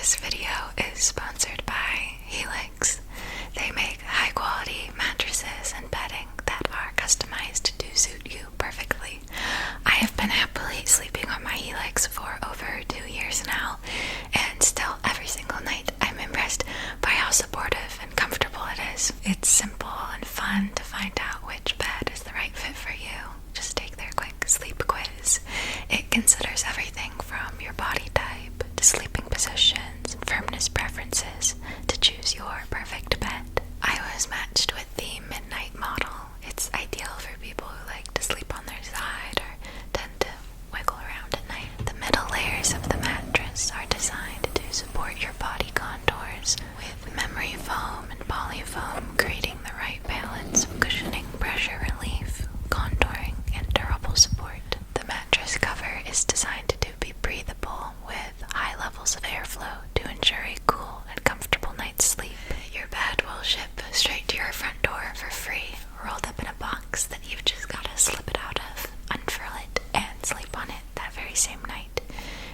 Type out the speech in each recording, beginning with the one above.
This video is sponsored by Helix. They make high-quality mattresses and bedding that are customized to suit you perfectly. I have been happily sleeping on my Helix for over 2 years now, and still every single night I'm impressed by how supportive and comfortable it is. It's simple and fun to find out which bed is the right fit for you. Just take their quick sleep quiz. It considers everything from your body type to sleeping positions and firmness preferences to choose your perfect bed. I was matched with the midnight model. It's ideal for people who like to sleep on their side or tend to wiggle around at night. The middle layers of the mattress are designed to support your body contours with memory foam and polyfoam, creating the right balance of cushioning, pressure relief, contouring, and durable support. The mattress cover is designed to be breathable with high levels of airflow to ensure a cool and comfortable night's sleep. Your bed will ship straight to your front door for free, rolled up in a box that you've just got to slip it out of, unfurl it, and sleep on it that very same night.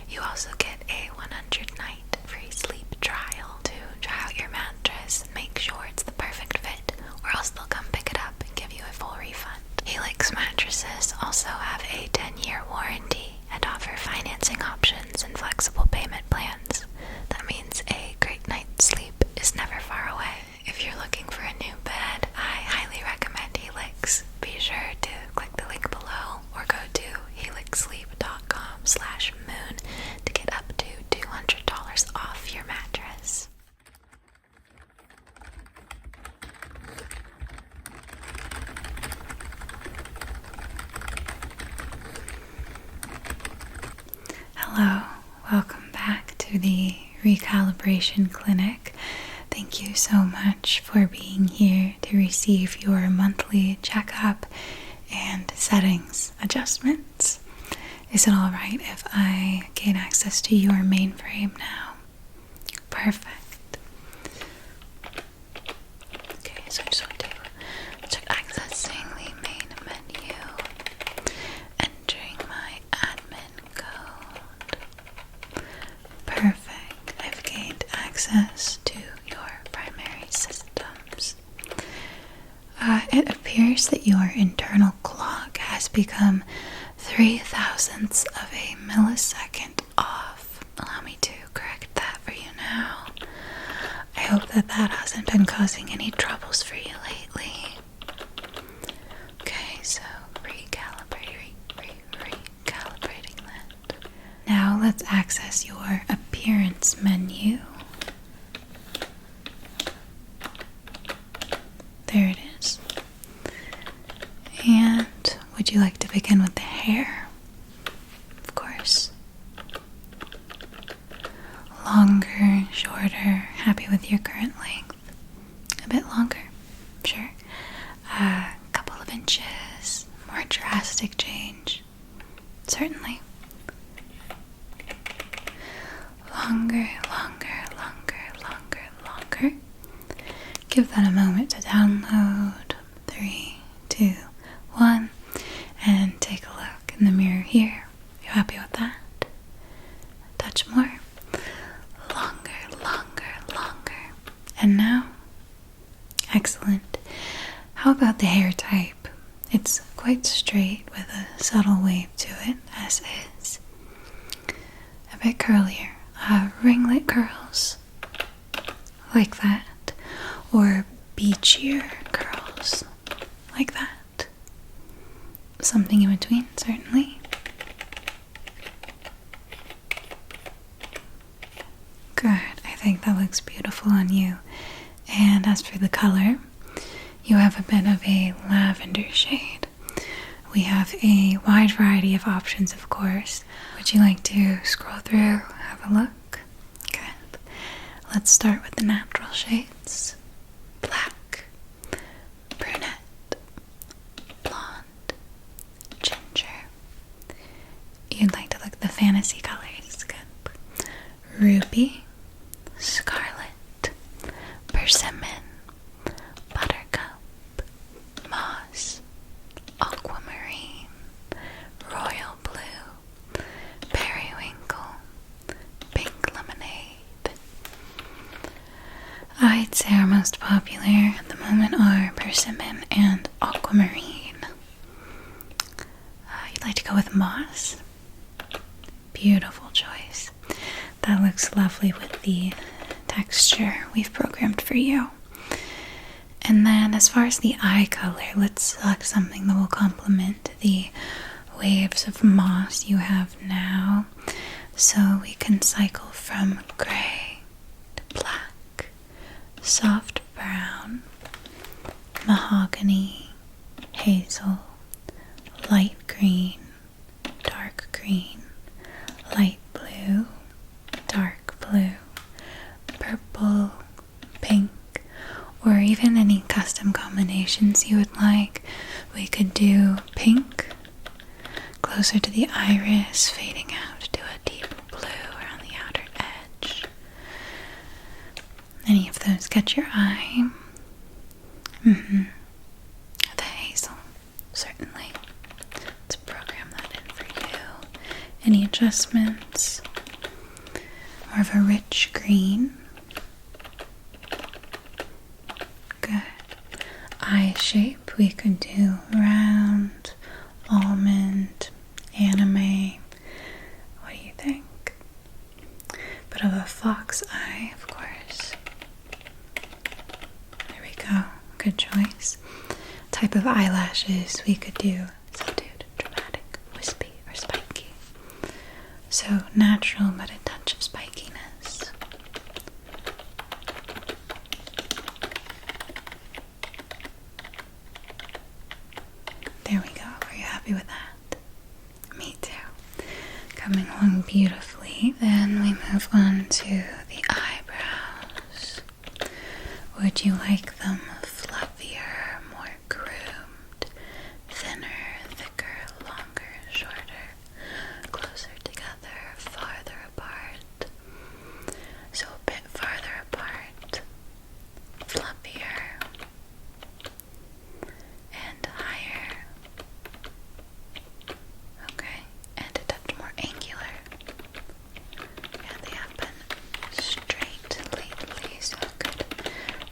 You also get a 100-night free sleep trial to try out your mattress and make sure it's the perfect fit, or else they'll come pick it up and give you a full refund. Helix mattresses also have a 10-year warranty and offer financing options and flexible payment plans. That means a great night's sleep is never far away. If you're looking for a new bed, I highly recommend Helix. Be sure to click the link below or go to helixsleep.com/moon to get up to $200 off your mattress. Hello, welcome back to the Recalibration Clinic. Thank you so much for being here to receive your monthly checkup and settings adjustments. Is it alright if I gain access to your mainframe now? Perfect. Okay, so I just want to start accessing the main menu, entering my admin code. Perfect. I've gained access to your primary systems. It appears that your internal clock has become 0.003 of a millisecond off. Allow me to correct that for you now. I hope that hasn't been causing any troubles for you lately. Okay, so recalibrating that. Now let's access your appearance menu. There it is. And would you like to begin with the hair? Of course. Longer, shorter, happy with your current length? A bit longer? Sure. A couple of inches, more drastic change? Certainly. Longer. Give that a moment to download. 3, 2, 1, and take a look in the mirror here. You happy with that? A touch more. Longer. And now? Excellent. How about the hair type? It's quite straight with a subtle wave to it, as is. A bit curlier. Ringlet curls. Like that. Or beachier curls. Like that. Something in between, certainly. Good. I think that looks beautiful on you. And as for the color, you have a bit of a lavender shade. We have a wide variety of options, of course. Would you like to scroll through, have a look? Good. Let's start with the natural shades. Black, brunette, blonde, ginger. You'd like to look at the fantasy colors. Good. Ruby, scarlet, persimmon, buttercup, moss, aquamarine, royal blue, periwinkle, pink lemonade, I'd say our most popular at the moment are persimmon and aquamarine. You'd like to go with moss? Beautiful choice. That looks lovely with the texture we've programmed for you. And then as far as the eye color, let's select something that will complement the waves of moss you have now. So we can cycle from gray to black, soft brown, mahogany, hazel, light green, dark green, light blue, dark blue, purple, pink, or even any custom combinations you would like. We could do pink, closer to the iris, fading out to a deep blue around the outer edge. Any of those catch your eye? The hazel, certainly. Let's program that in for you. Any adjustments? More of a rich green. Good. Eye shape, we could do round, almond, anime. What do you think? Bit of a fox eye, of course. There we go. Good choice. Type of eyelashes, we could do subdued, dramatic, wispy, or spiky. So natural, but a touch of spikiness. There we go. Are you happy with that? Me too. Coming along beautifully. Then we move on to the eyebrows. Would you like them fluffier, more groomed, thinner, thicker, longer, shorter, closer together, farther apart? So a bit farther apart, fluffier, and higher. Okay, and a touch more angular. Yeah, they have been straight lately, so good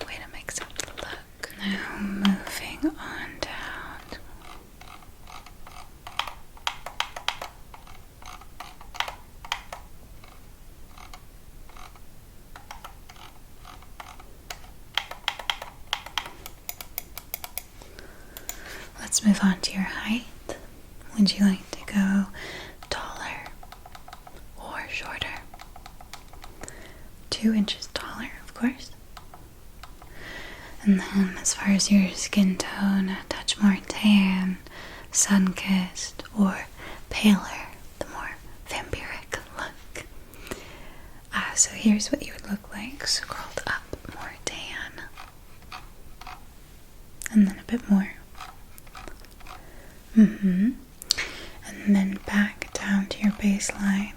way to mix up the look. Now moving on down. Let's move on to your height. Would you like to go taller or shorter? 2 inches taller, of course. And then as far as your skin tone, a touch more tan, sun-kissed, or paler, the more vampiric look. So here's what you would look like scrolled up, more tan. And then a bit more. And then back down to your baseline.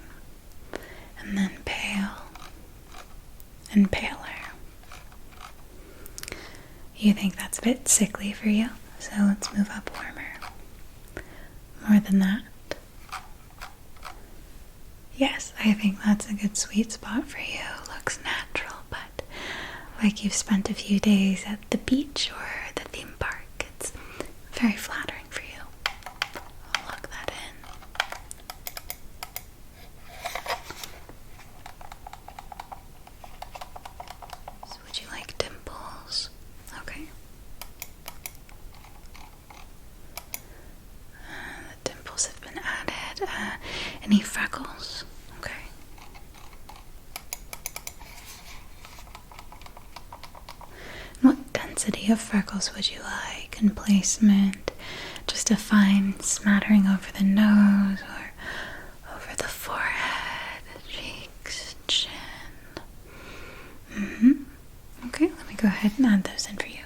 And then pale and paler. You think that's a bit sickly for you? So let's move up warmer. More than that. Yes, I think that's a good sweet spot for you. Looks natural, but like you've spent a few days at the beach or the theme park. It's very flattering for you. I'll lock that in. So would you like dimples? Okay. The dimples have been added. Any freckles? Okay. What density of freckles would you like? And placement? Just a fine smattering over the nose or over the forehead, cheeks, chin. Okay, let me go ahead and add those in for you.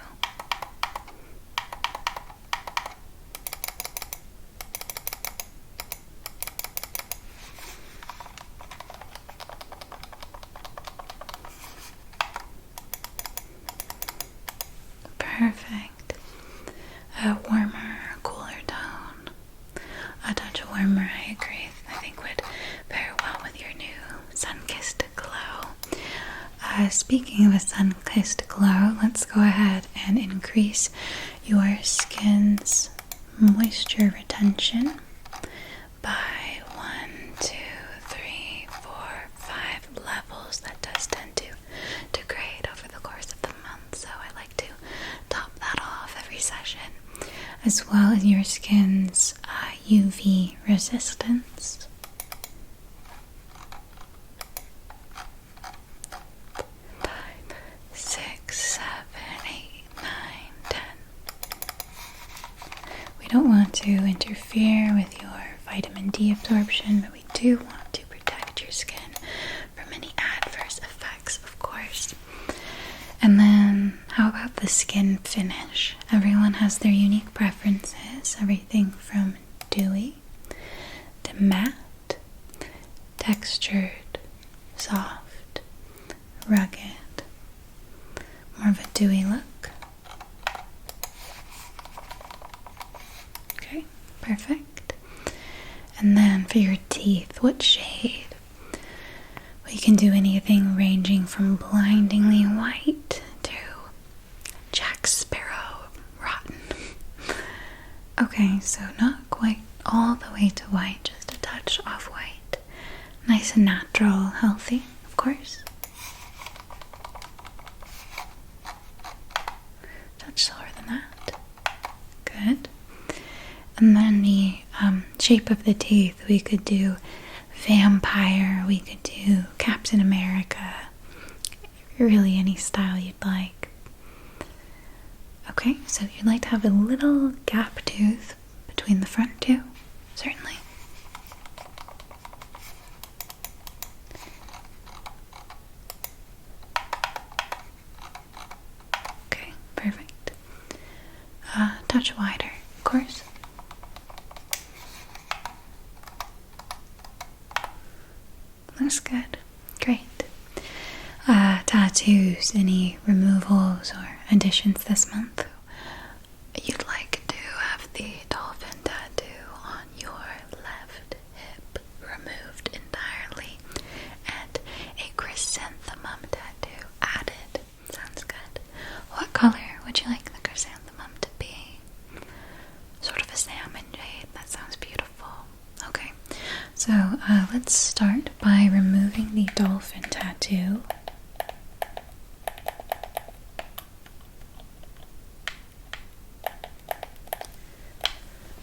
Perfect. A warmer, cooler tone. A touch warmer, I agree. I think would pair well with your new sun-kissed glow. speaking of a sun-kissed glow, let's go ahead and increase your skin's moisture retention by 1, 2, 3, 4, 5 levels. That does tend to degrade over the course of the month, so I like to top that off every session, as well as your skin's UV resistance. 5, 6, 7, 8, 9, 10. We don't want to interfere with your vitamin D absorption, but we do want to protect your skin from any adverse effects, of course. And then, how about the skin finish? Everyone has their unique preferences, everything from dewy to matte, textured, soft, rugged, more of a dewy look. Okay, perfect. And then for your teeth, what shade? We can do anything ranging from blindingly white to Jack Sparrow rotten. Okay, so not quite all the way to white, just a touch off-white. Nice and natural, healthy, of course. Touch slower than that. Good. And then the shape of the teeth, we could do vampire, we could do Captain America, really any style you'd like. Okay, so you'd like to have a little gap tooth between the front two? Certainly. Okay, perfect. Touch wider, of course. Looks good. Great. Tattoos, any removals or additions this month? You'd like to have the dolphin tattoo on your left hip removed entirely and a chrysanthemum tattoo added. Sounds good. What color would you like the chrysanthemum to be? Sort of a salmon jade. That sounds beautiful. Okay, so let's start by removing the dolphin tattoo.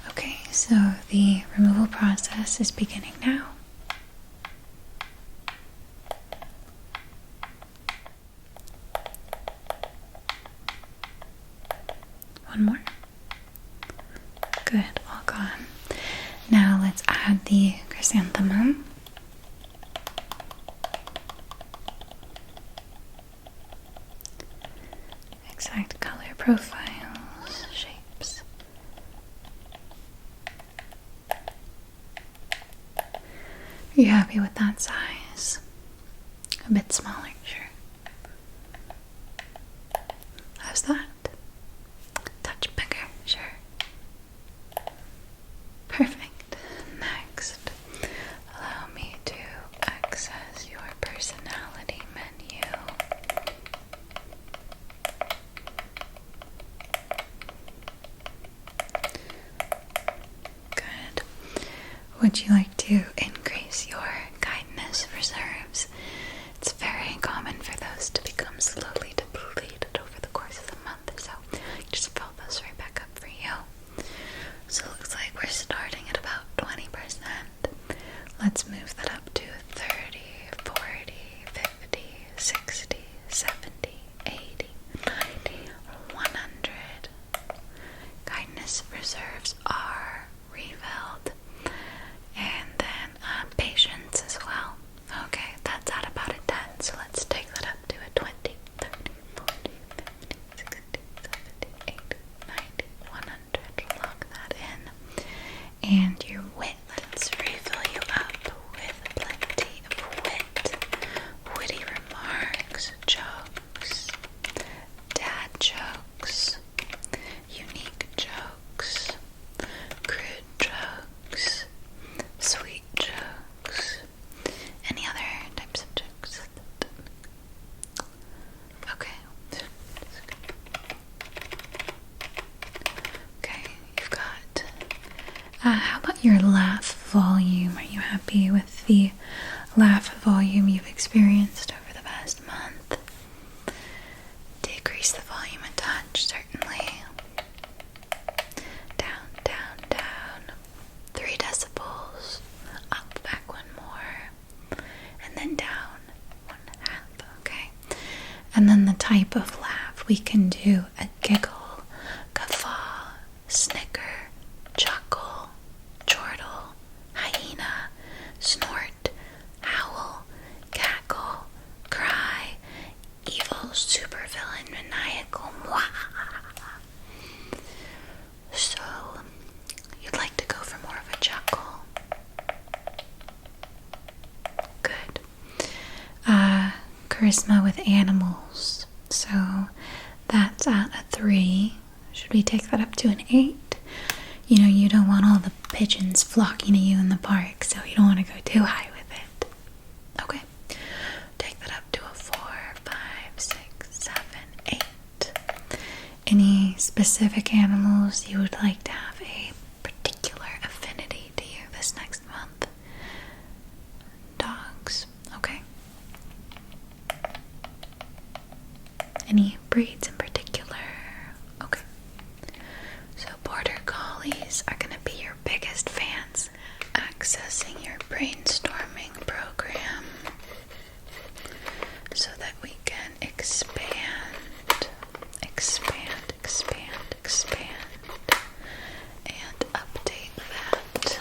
Okay, so the removal process is beginning now. One more. Good, all gone. Now let's add the chrysanthemum. Exact color profiles, shapes. Are you happy with that size? A bit smaller, sure. How's that? Touch bigger, sure. Perfect. Next, allow me to access your personality menu. Good. Would you like to increase your kindness reserves? It's very common for those to become slowly depleted over the course of the month, so just fill those right back up for you. So it looks like we're starting at about 20%. Let's move that up to 30, 40, 50, 60, 70, 80, 90, 100. Kindness reserves are refilled. And then How about your laugh volume? Are you happy with the laugh volume you've experienced over the past month? Decrease the volume a touch, certainly. Down, down, down. 3 decibels. Up, back 1 more. And then down 1/2, okay? And then the type of laugh, we can do a giggle, guffaw, snicker, chuckle, chortle, hyena, snort, howl, cackle, cry, evil, supervillain, maniacal, mwah. So, you'd like to go for more of a chuckle. Good. Charisma with animals. So, that's at a 3. Should we take that up to an 8? You know, you don't want all the pigeons flocking to you in the park, so you don't want to go too high with it. Okay. Take that up to a 4, 5, 6, 7, 8. Any specific animals you would like to have a particular affinity to you this next month? Dogs. Okay. Any breeds in particular? Okay. So border collies are going to be your biggest fans. Accessing your brainstorming program so that we can expand, expand, expand, expand, and update that.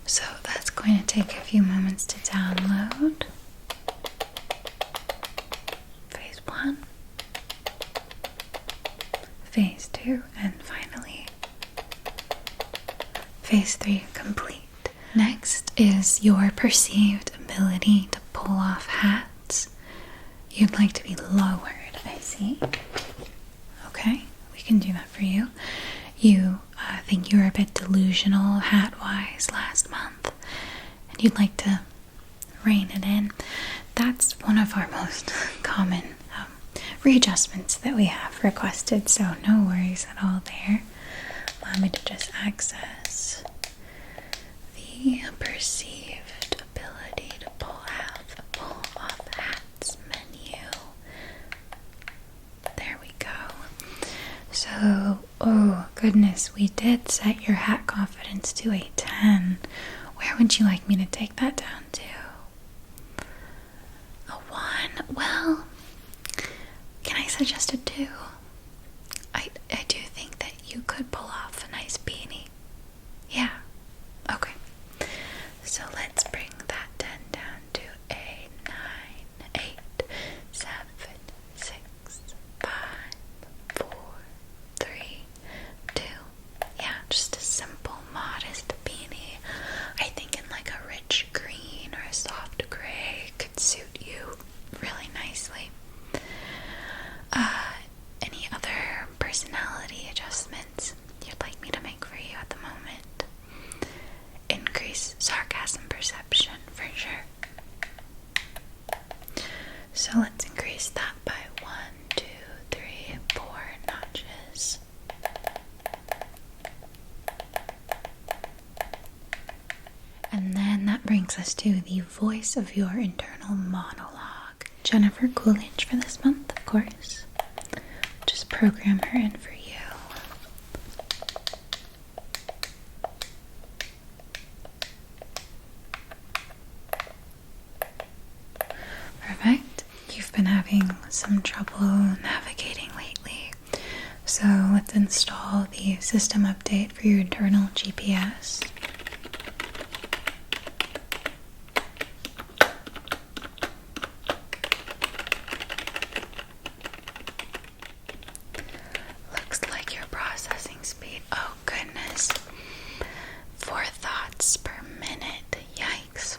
So that's going to take a few moments to download. Phase 1, Phase 2, and finally Phase 3 complete. Next is your perceived ability to pull off hats. You'd like to be lowered, I see. Okay, we can do that for you. You think you were a bit delusional hat-wise last month, and you'd like to rein it in. That's one of our most common readjustments that we have requested, so no worries at all there. Allow me to just access the perceived ability to pull off hats menu. There we go. So, oh goodness, we did set your hat confidence to a 10. Where would you like me to take that down to? A 1? Well, can I suggest a 2? I do think that you could pull off a nice beanie. Yeah. Okay. So let's bring that 10 down to a 9, 8, 7, 6, 5, 4, 3, 2. Yeah, just a simple, modest beanie. I think in like a rich green or a soft gray could suit you really nicely. Any other personality adjustments you'd like me to make for you at the moment? Increase sarcasm perception for sure. So let's increase that by 1, 2, 3, 4 notches. And then that brings us to the voice of your internal monologue. Jennifer Coolidge for this month, of course. Just program her in for you. Perfect. You've been having some trouble navigating lately, so let's install the system update for your internal GPS. Looks like your processing speed, oh goodness, 4 thoughts per minute. Yikes.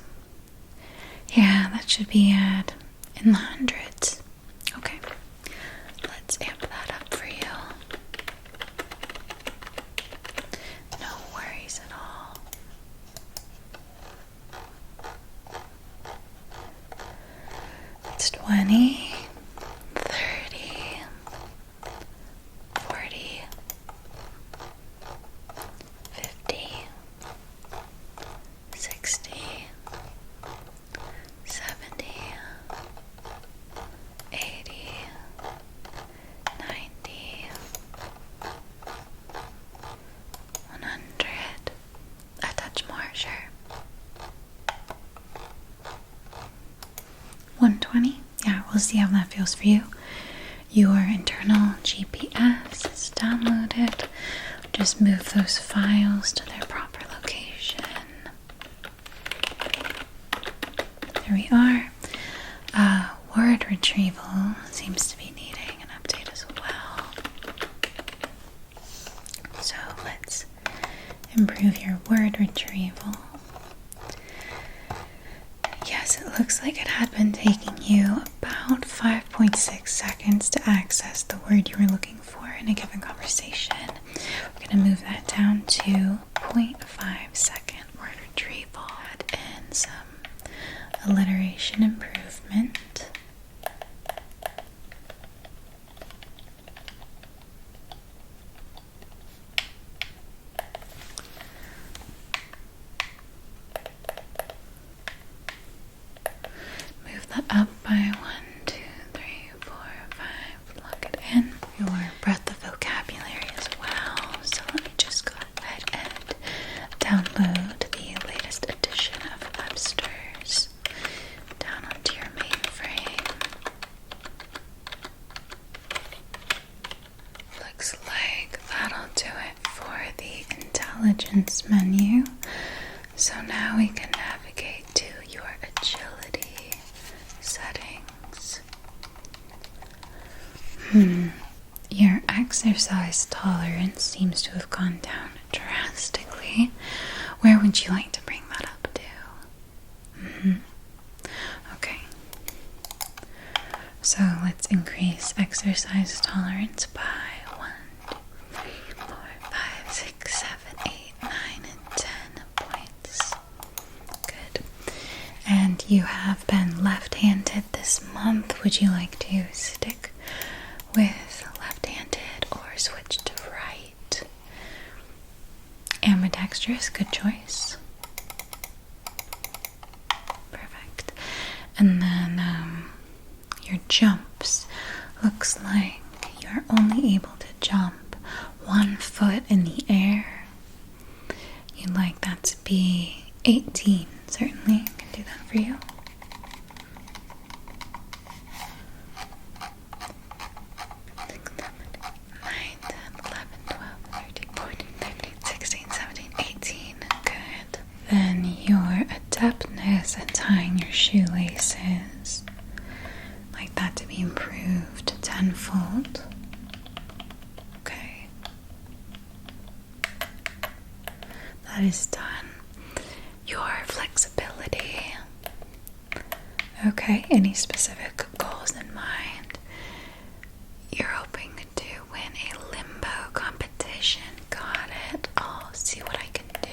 Yeah, that should be at in the hundreds. Okay, let's amp that up for you. No worries at all. It's 20, 30, 40, 20? Yeah, we'll see how that feels for you. Your internal GPS is downloaded. Just move those files to their proper location. There we are. Word retrieval seems to be needing an update as well. So let's improve your word retrieval. Yes, it looks like it had been taking you about 5.6 seconds to access the word you were looking for in a given conversation. We're going to move that down to 0.5 second word retrieval. Add in some alliteration improvement. Move that up by 1, 2, 3, 4, 5. Plug it in. Your breadth of vocabulary as well. So let me just go ahead and download the latest edition of Webster's down onto your mainframe. Looks like that'll do it for the intelligence menu. So now we can navigate to your agility settings. Your exercise tolerance seems to have gone down drastically. Where would you like to bring that up to? Okay. So let's increase exercise tolerance by 1, 2, 3, 4, 5, 6, 7, 8, 9, and 10 points. Good. And you have been left-handed this month. Would you like to stick with left-handed or switch to right? Ambidextrous, good choice. Perfect. And then your jumps. Looks like you're only able to jump 1 foot in the air. You'd like that to be 18. Certainly, I can do that for you. Then your adeptness at tying your shoelaces, like that to be improved tenfold. Okay. That is done. Your flexibility. Okay, any specific goals in mind? You're hoping to win a limbo competition. Got it. I'll see what I can do.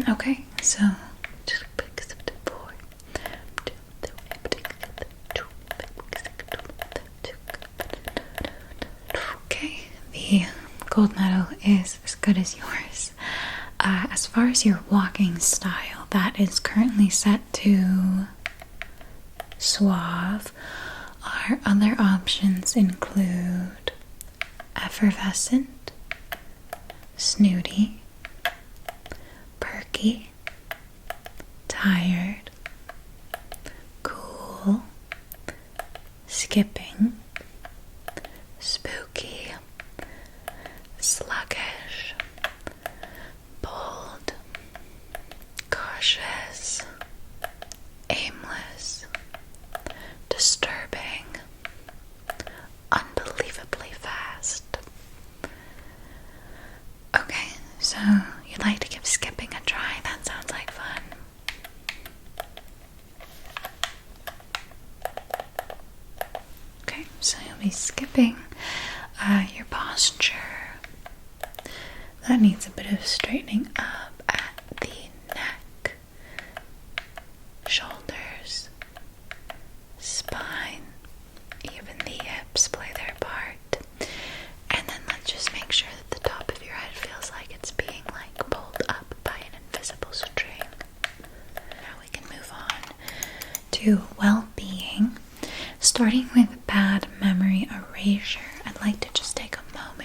Okay, so okay, the gold medal is as good as yours. As far as your walking style, that is currently set to suave. Our other options include effervescent, snooty, perky, tired, cool, skipping, spooky, sluggish, bold, cautious, aimless, disturbing, unbelievably fast. Okay, so you'd like to give skipping a try? That sounds like fun. Okay, so you'll be skipping your posture. That needs a bit of straightening up at the neck, shoulders, spine, even the hips play their part. And then let's just make sure that the top of your head feels like it's being pulled up by an invisible string. Now we can move on to well-being. Starting with bad memory erasure, I'd like to just take a moment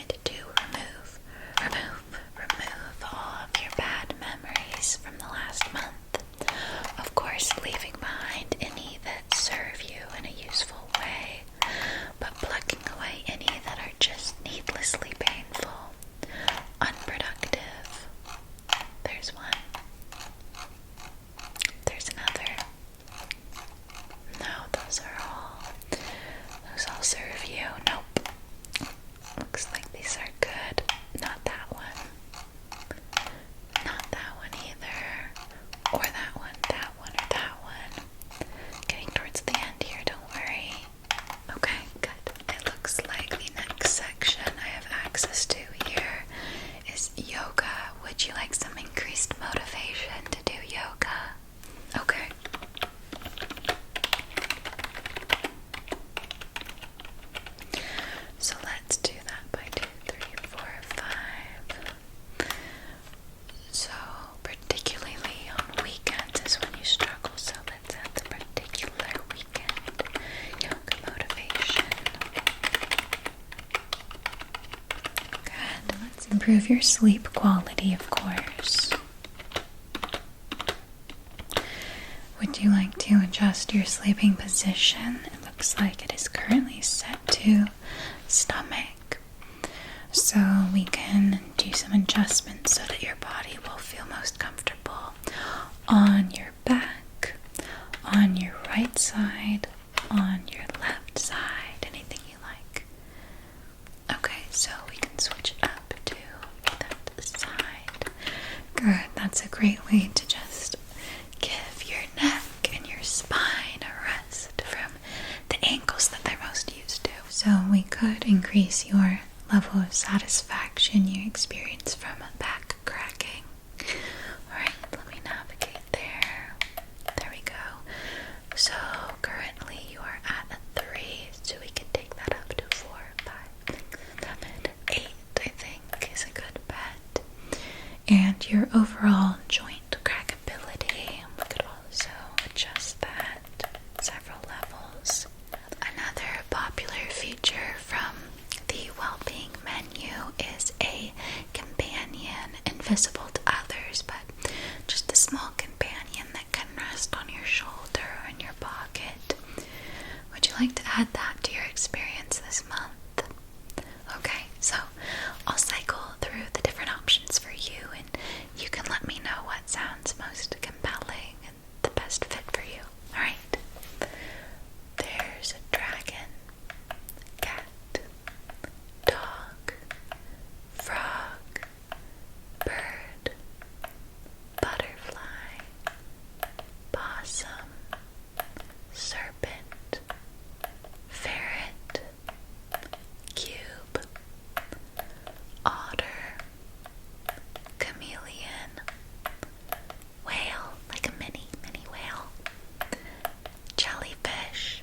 Nope. Looks like these are good. Not that one. Not that one either. Or that one, or that one. Getting towards the end here, don't worry. Okay, good. It looks like the next section I have access to here is yoga. Would you like some increased motivation to do yoga? Okay. So let's do that by 2, 3, 4, 5. So particularly on weekends is when you struggle. So let's add the particular weekend yoga motivation. Good. Let's improve your sleep quality, of course. Would you like to adjust your sleeping position? It looks like it is currently set to stomach. So we can do some adjustments so that your body will feel most comfortable on your back, on your right side, on your left side, anything you like. Okay, so we can switch it up to that side. Good, that's a great way to just give your neck and your spine a rest from the angles that they're most used to. So we could increase your level of satisfaction you experience from back cracking. Alright, let me navigate there. There we go. So currently you are at a 3, so we can take that up to 4, 5, 6, 7, 8, I think is a good bet. And your overall joint crackability, we could also adjust that several levels. Another popular feature from the well-being menu is a companion, invisible to others, but just a small companion that can rest on your shoulder or in your pocket. Would you like to add that to your experience this month? Okay, so I'll cycle through the different options for you, and you can let me know what sounds most compelling and the best fit for you. Alright? There's a dragon, cat, dog, frog, bird, butterfly, possum, serpent, ferret, cube, otter, chameleon, whale, like a mini whale, jellyfish,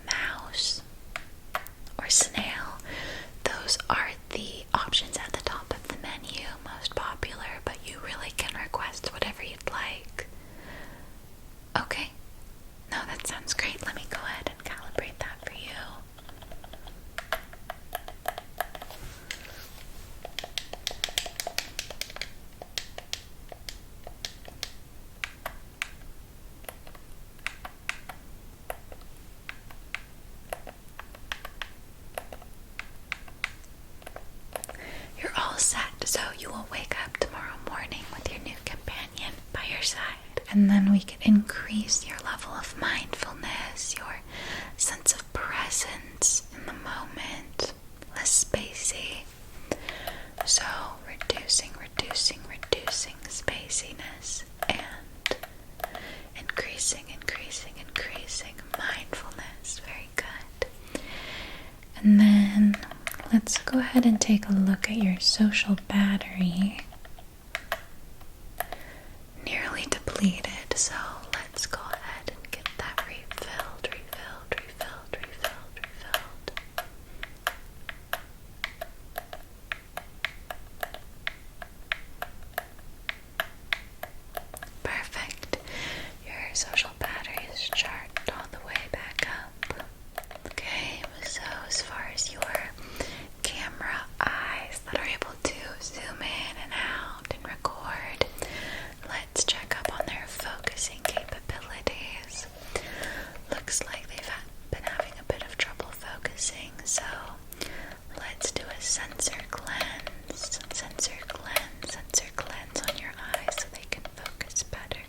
mouse, or snail. Those are the options at the top of the menu, most popular, but you really can request whatever you'd like. Okay. No, that sounds great. Let me go ahead and calibrate that for you. You're all set, so you will wake up tomorrow morning with your new companion by your side. And then we can increase your level of mindfulness, your sense of presence in the moment, less spacey. So reducing spaciness and increasing mindfulness. Very good. And then let's go ahead and take a look at your social battery. Nearly depleted, so let's go ahead and get that refilled. Perfect. Your social battery is charged all the way back up. Okay, so as far as your camera eyes that are able to zoom in and out and record, let's check up on their focusing capabilities. Looks like they've been having a bit of trouble focusing, so let's do a sensor cleanse on your eyes so they can focus better.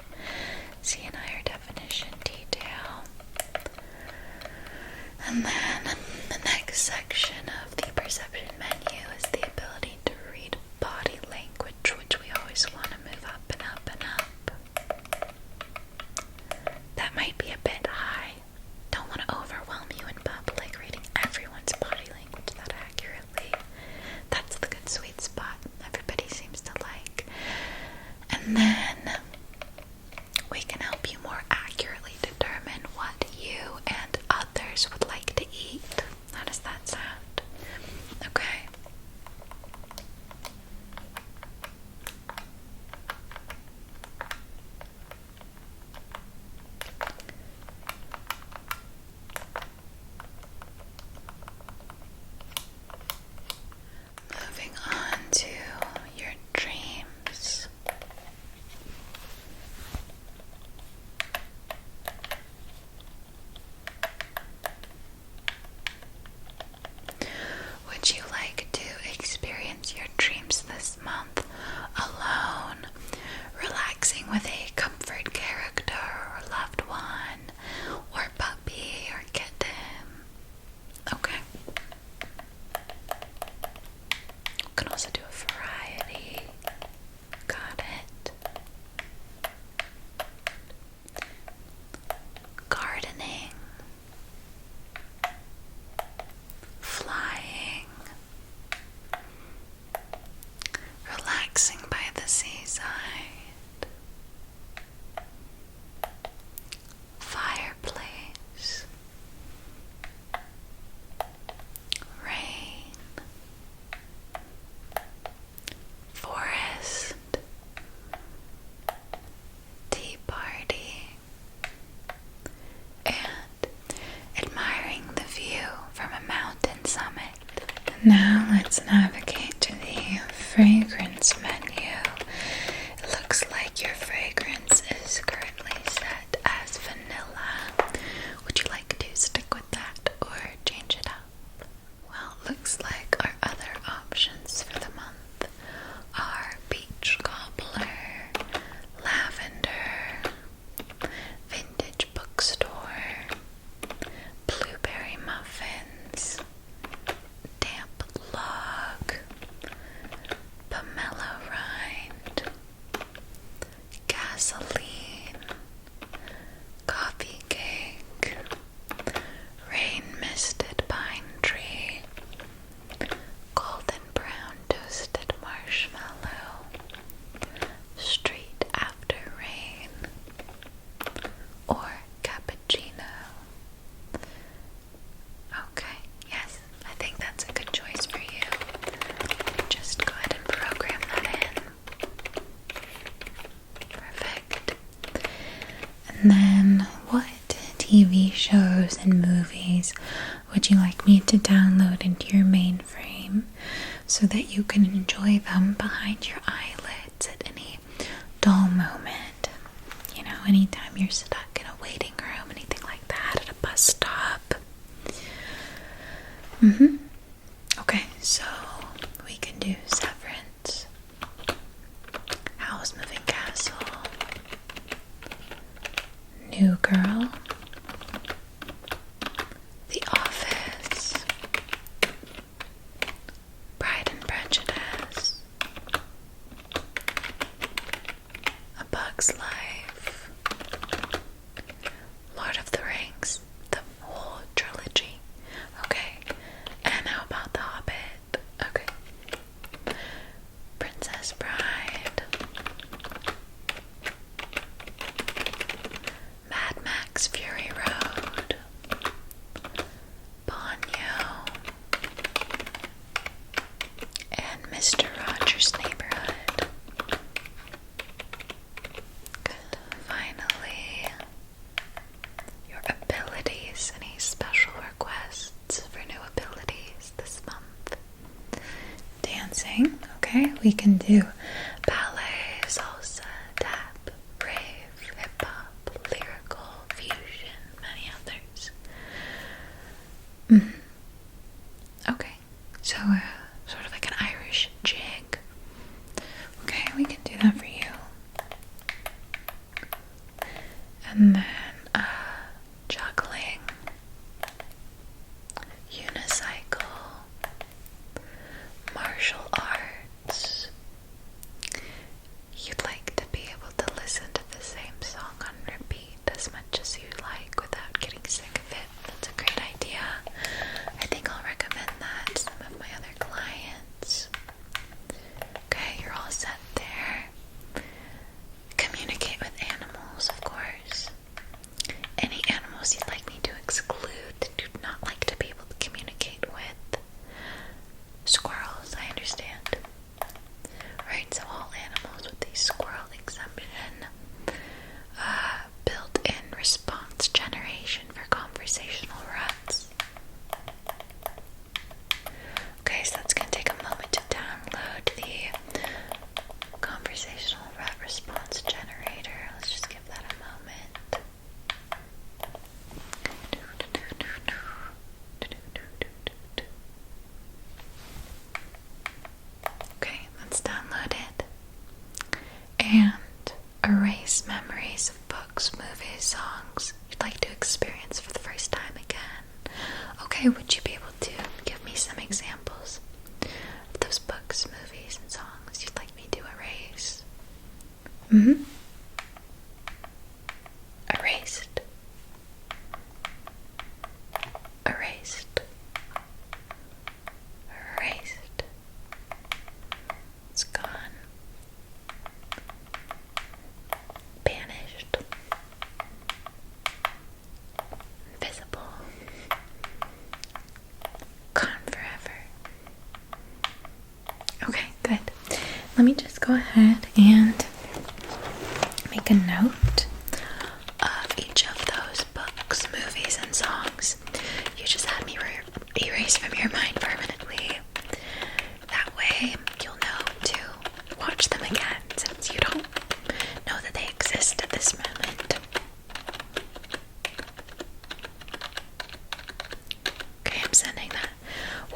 See in higher definition detail. And then the next next section of the perception menu is the ability to read body language, which we always want to move up and up and up. That might be a bit high. Don't want to overwhelm you in public reading everyone's body language that accurately. That's the good sweet spot everybody seems to like. And then we can help you more accurately determine what you and others would like to eat. How does that sound? Okay. Moving on to your dreams. Would you like to experience your dreams this month alone, relaxing with a comfort character or loved one, or puppy or kitten? Okay. You can also do a variety. Got it. Gardening, flying, relaxing by the seaside, fireplace, rain, forest, tea party, and admiring the view from a mountain summit. Now let's navigate to the fragrance menu. It looks like your fragrance is currently set as vanilla. Would you like to stick with that or change it up? Well, it looks like our other options for the month are beach cobbler, lavender, vintage bookstore, blueberry muffins, damp log, pomelo rind, gasoline, coffee cake, rain misted pine tree, golden brown toasted marshmallow, street after rain, or cappuccino. Okay, yes, I think that's a good choice for you. Just go ahead and program that in. Perfect. And then, what TV shows and movies would you like me to download into your mainframe so that you can enjoy them behind your eyelids at any dull moment? You know, anytime you're stuck in a waiting room, anything like that, at a bus stop. Okay, so we can do Severance, Howl's Moving Castle, New Girl, The Office, Pride and Prejudice, A Bug's Life, Lord of the Rings, the whole trilogy. Okay, and how about The Hobbit? Okay. Princess Bride, Mad Max Fury Road, Ponyo, and Mr. Rogers' Neighborhood. Good. Finally, your abilities. Any special requests for new abilities this month? Dancing. Okay, we can do ballet, salsa, tap, rave, hip-hop, lyrical, fusion, many others. Okay, so sort of like an Irish jig. Okay, we can do that for you. And then juggling, unicycle, and erase memories of books, movies, songs you'd like to experience for the first time again. Okay, would you be able to give me some examples of those books, movies, and songs you'd like me to erase? Erased. Erased. Erased. It's gone. Banished. Invisible. Gone forever. Okay, good. Let me just go ahead and make a note of each of those books, movies, and songs you just had me erase from your mind permanently. That way you'll know to watch them again, since you don't know that they exist at this moment. Okay, I'm sending that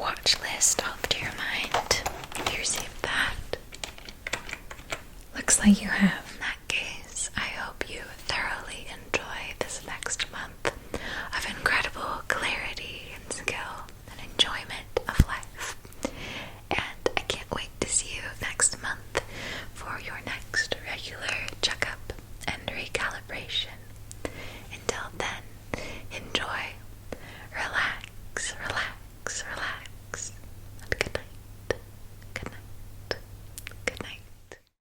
watch list off to your mind. Have you received that? Looks like you have.